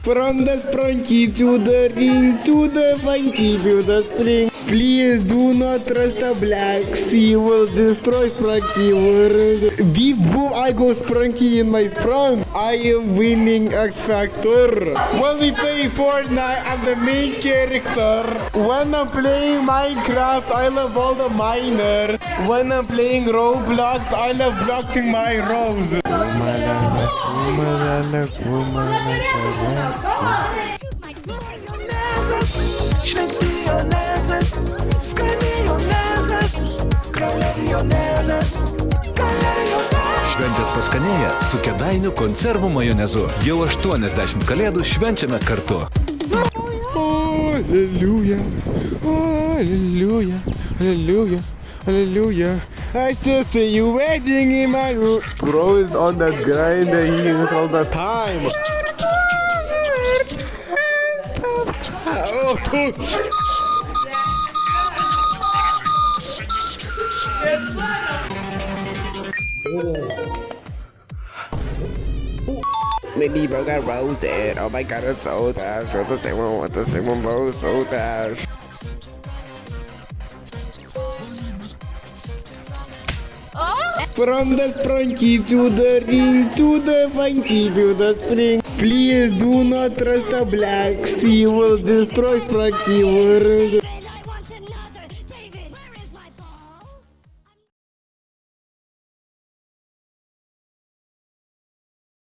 From the sprunky to the ring, to the funky to the spring. Please do not trust a black sea, will destroy Sprunky world. Beep boom, I go Sprunky in my sprung. I am winning X Factor. When we play Fortnite, I'm the main character. When I'm playing Minecraft, I love all the miners. When I'm playing Roblox, I love blocking my rows. Šventės paskanėja su Kėdainių konservų majonezu. Jau 80 kalėdų švenčiame kartu. Hallelujah, hallelujah, hallelujah, hallelujah. I still see you waiting in my room. Bro is on that grind that he is all the time. Maybe bro got roasted. Oh my god, it's so trash. What the same one? What the same one, bro? So trash. From the sprunky to the ring, to the funky to the spring. Please do not trust a black sea, will destroy Sprunky world.